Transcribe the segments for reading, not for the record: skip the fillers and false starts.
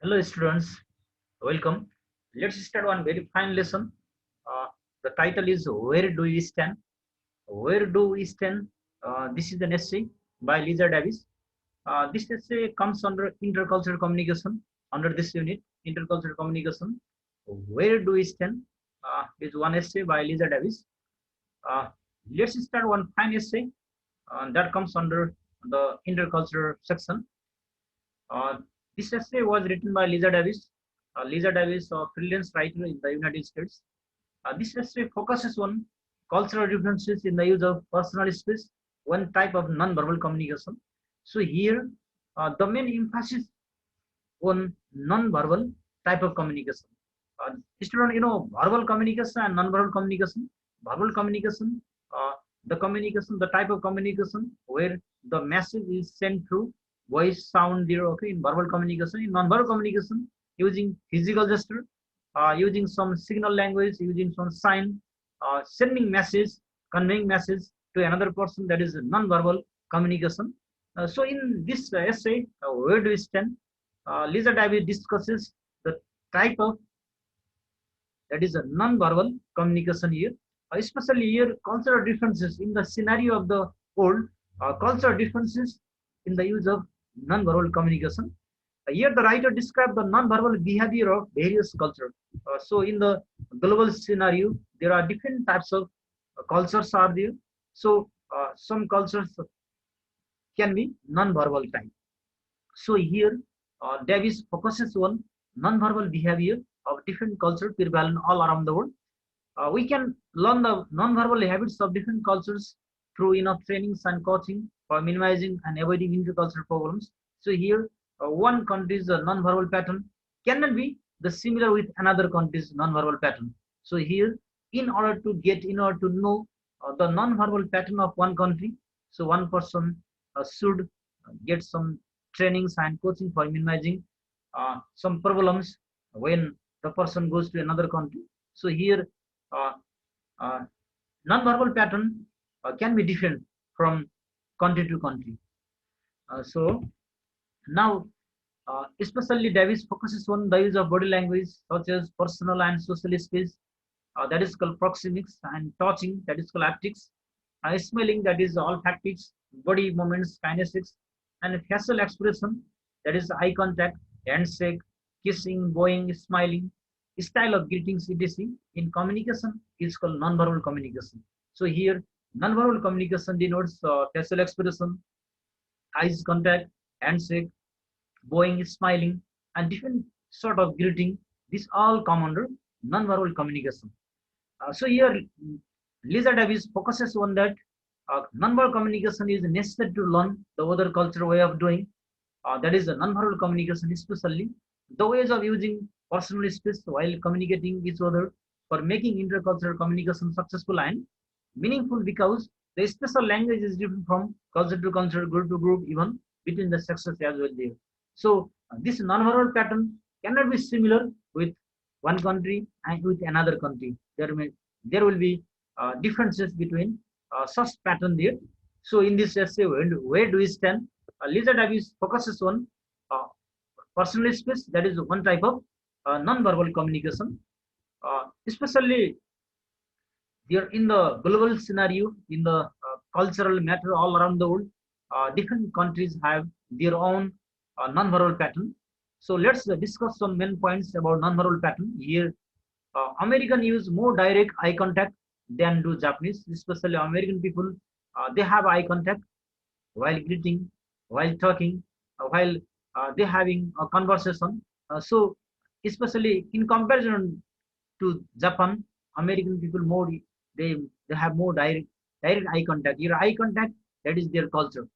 Hello students, welcome. Let's start one very fine lesson. Uh, the title is Where Do We Stand? Where do we stand? This is an essay by Lisa Davis. This essay comes under intercultural communication. Under this unit, intercultural communication, Where do we stand? Is one essay by Lisa Davis. Uh, let's start one fine essay that comes under the intercultural section. Uh, this essay was written by Lisa Davis. Lisa Davis, a freelance writer in the United States. This essay focuses on cultural differences in the use of personal space, one type of non-verbal communication. So here, the main emphasis on non-verbal type of communication. Student, verbal communication and non-verbal communication. Verbal communication, the communication, the type of communication where the message is sent through voice, sound, there. Okay, in verbal communication, in non-verbal communication, using physical gesture, using some signal language, using some sign, sending message, conveying message to another person. That is non-verbal communication. So in this essay, where do we stand? Lisa Davis discusses the type of that is a non-verbal communication here, especially here cultural differences in the scenario of the world, cultural differences in the use of non-verbal communication. Here the writer described the non-verbal behavior of various cultures. So in the global scenario, there are different types of cultures are there. So some cultures can be non-verbal type. So here, Davis focuses on non-verbal behavior of different cultures prevalent all around the world. We can learn the non-verbal habits of different cultures through enough trainings and coaching for minimizing and avoiding intercultural problems. So here, one country's non-verbal pattern cannot be the similar with another country's non-verbal pattern. So here, in order to know the non-verbal pattern of one country, so one person should get some trainings and coaching for minimizing some problems when the person goes to another country. So here, uh, uh, non-verbal pattern can be different from country to country. So now, especially Davis focuses on the use of body language such as personal and social space, that is called proxemics, and touching, that is called haptics, smelling, that is olfactics, body movements, kinesics, and facial expression, that is eye contact, handshake, kissing, bowing, smiling, style of greetings, etc. In communication is called non-verbal communication. So here, non-verbal communication denotes facial expression, eyes contact, handshake, bowing, smiling, and different sort of greeting. This all come under non-verbal communication. So here, Lisa Davis focuses on that non-verbal communication is necessary to learn the other cultural way of doing. That is the non-verbal communication, especially the ways of using personal space while communicating each other for making intercultural communication successful and meaningful, because the special language is different from culture to culture, group to group, even between the sexes as well there. So this non-verbal pattern cannot be similar with one country and with another country. There will be differences between such pattern there. So in this essay, where do we stand? Lisa Davis focuses on uh, personal space. That is one type of non-verbal communication, especially there in the global scenario, in the cultural matter all around the world. Different countries have their own non-verbal pattern. So let's discuss some main points about non-verbal pattern here. American use more direct eye contact than do Japanese, especially American people. They have eye contact while greeting, while talking, while they having a conversation. So, especially in comparison to Japan, American people more they they have more direct eye contact. Your eye contact, that is their culture.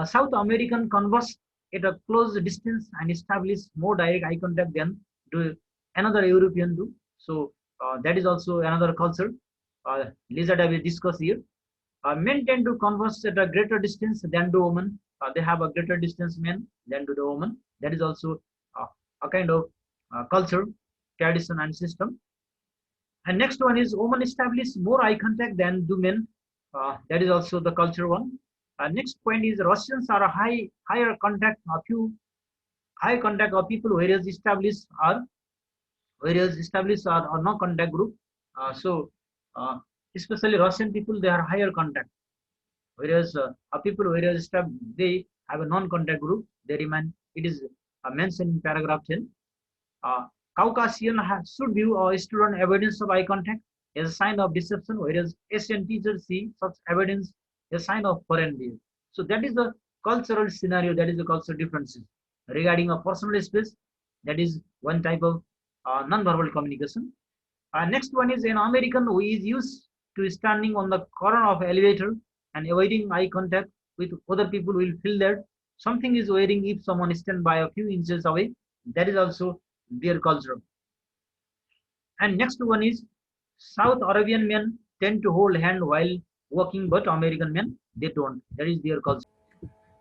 South American converse at a close distance and establish more direct eye contact than do another European do. So that is also another culture. Lisa Davis discuss here. Men tend to converse at a greater distance than do women. They have a greater distance men than do the woman. That is also a kind of culture, tradition, and system. And next one is women establish more eye contact than do men. That is also the culture one. Next point is Russians are a higher contact, a few high contact of people, whereas established are no contact group. So uh, especially Russian people, they are higher contact, whereas people they have a non-contact group. They remain. It is mentioned in paragraph 10. Uh, Caucasian should view student evidence of eye contact as a sign of deception, whereas Asian teachers see such evidence as a sign of foreign view. So that is the cultural scenario, that is the cultural differences. Regarding a personal space, that is one type of non-verbal communication. Next one is an American who is used to standing on the corner of elevator and avoiding eye contact with other people will feel that something is wearing if someone stand by a few inches away. That is also their culture. And next one is South Arabian men tend to hold hand while walking, but American men they don't. That is their culture.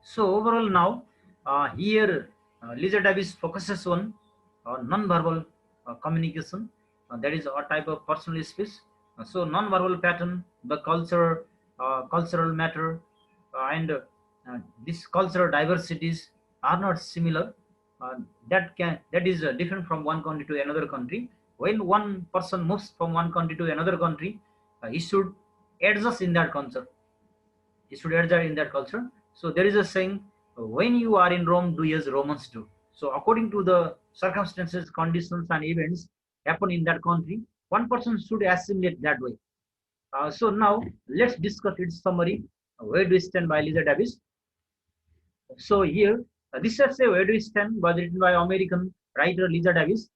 So overall now, here Lisa Davis focuses on non-verbal communication. That is a type of personal space. So non-verbal pattern, the culture, cultural matter, and these cultural diversities are not similar. That is different from one country to another country. When one person moves from one country to another country, he should adjust in that culture. Students are in that culture. So there is a saying, when you are in Rome, do as Romans do. So according to the circumstances, conditions, and events happen in that country, one person should assimilate that way. So now let's discuss its summary. Where do we stand by Lisa Davis? So here, this is a Where do we stand was written by American writer Lisa Davis.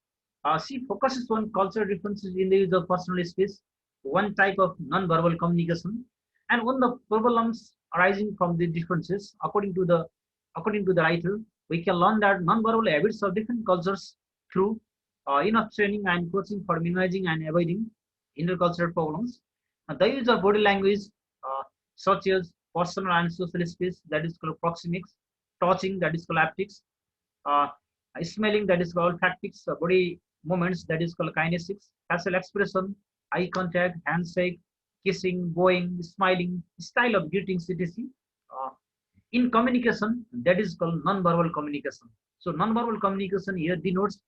She focuses on cultural differences in the use of personal space, one type of non-verbal communication, and on the problems arising from the differences. According to the writer, we can learn that non-verbal habits of different cultures through enough training and coaching for minimizing and avoiding intercultural problems. The use of body language, such as personal and social space, that is called proxemics, touching, that is called haptics, uh, smelling, that is called olfactics, body movements, that is called kinesics, facial expression, eye contact, handshake, kissing, bowing, smiling, style of greetings, etc. Uh, in communication, that is called non-verbal communication. So non-verbal communication here denotes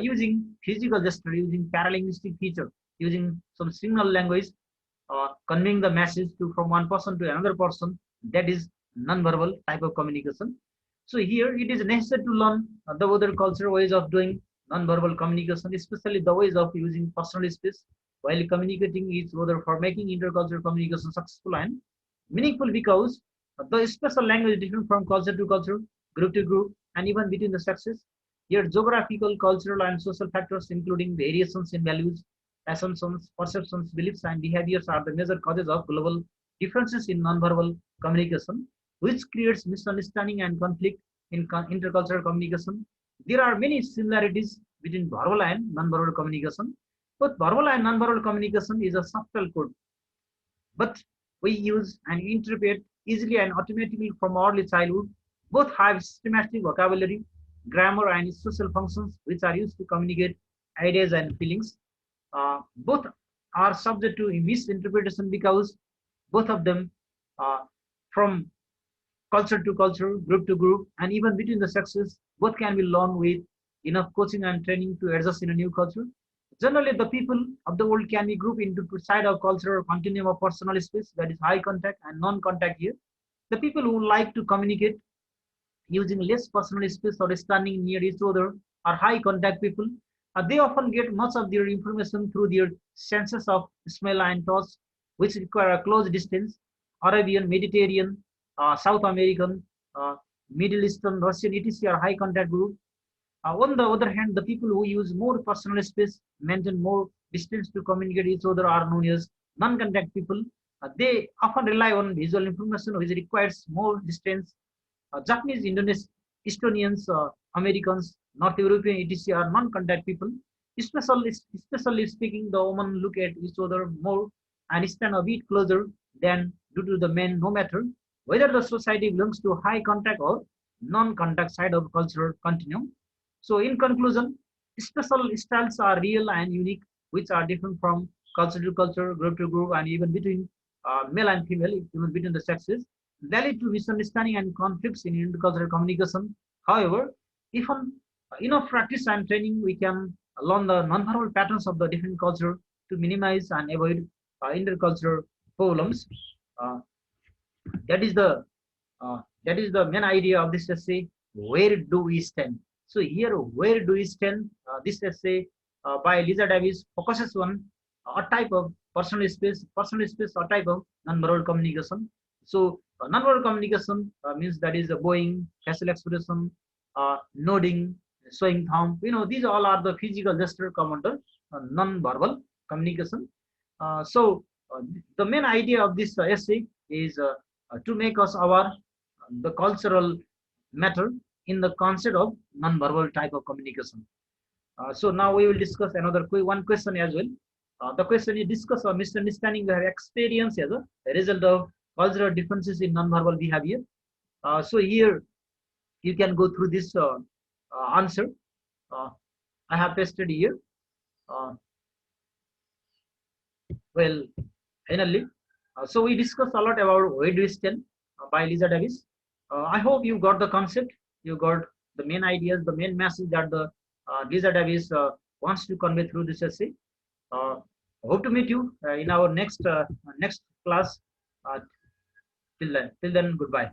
using physical gesture, using paralinguistic feature, using some signal language, conveying the message from one person to another person. That is non-verbal type of communication. So here it is necessary to learn the other cultural ways of doing non-verbal communication, especially the ways of using personal space while communicating each other for making intercultural communication successful and meaningful, because the special language is different from culture to culture, group to group, and even between the sexes. Here, geographical, cultural, and social factors, including variations in values, assumptions, perceptions, beliefs, and behaviors, are the major causes of global differences in nonverbal communication, which creates misunderstanding and conflict in intercultural communication. There are many similarities between verbal and nonverbal communication. Both verbal and nonverbal communication is a subtle code, but we use and interpret easily and automatically from early childhood. Both have systematic vocabulary, grammar, and social functions which are used to communicate ideas and feelings. Both are subject to misinterpretation because both of them, from culture to culture, group to group, and even between the sexes, both can be learned with enough coaching and training to adjust in a new culture. Generally, the people of the world can be grouped into two sides of culture or continuum of personal space, that is high contact and non-contact here. The people who like to communicate using less personal space or standing near each other are high contact people. They often get much of their information through their senses of smell and touch, which require a close distance. Arabian, Mediterranean, South American, uh, Middle Eastern, Russian, etc. are high contact group. On the other hand, the people who use more personal space, maintain more distance to communicate each other, are known as non-contact people. They often rely on visual information, which requires more distance. Japanese, Indonesian, Estonians, Americans, North European, etc. are non-contact people. Especially speaking, the women look at each other more and stand a bit closer than due to the men, no matter whether the society belongs to high contact or non-contact side of cultural continuum. So in conclusion, special styles are real and unique, which are different from culture to culture, group to group, and even between male and female, even between the sexes. They lead to misunderstanding and conflicts in intercultural communication. However, If on enough practice and training, we can learn the non-verbal patterns of the different culture to minimize and avoid intercultural problems. Uh, that is the main idea of this essay. Where do we stand? So here, where do we stand? This essay by Lisa Davis focuses on a type of personal space, or type of non-verbal communication. So non-verbal communication means that is bowing, facial expression, nodding, showing thumb. These all are the physical gesture come under non-verbal communication. So the main idea of this essay is to make us aware the cultural matter in the concept of non-verbal type of communication. So now we will discuss another one question as well. The question is discuss or misunderstanding the experience as a result of cultural differences in non-verbal behavior. So here you can go through this answer. Uh, I have pasted here. Uh, well, finally, so we discussed a lot about where do we stand by Lisa Davis. I hope you got the concept. You got the main ideas, the main message that the Lisa Davis wants to convey through this essay. Uh, hope to meet you in our next class. Uh, till then, goodbye.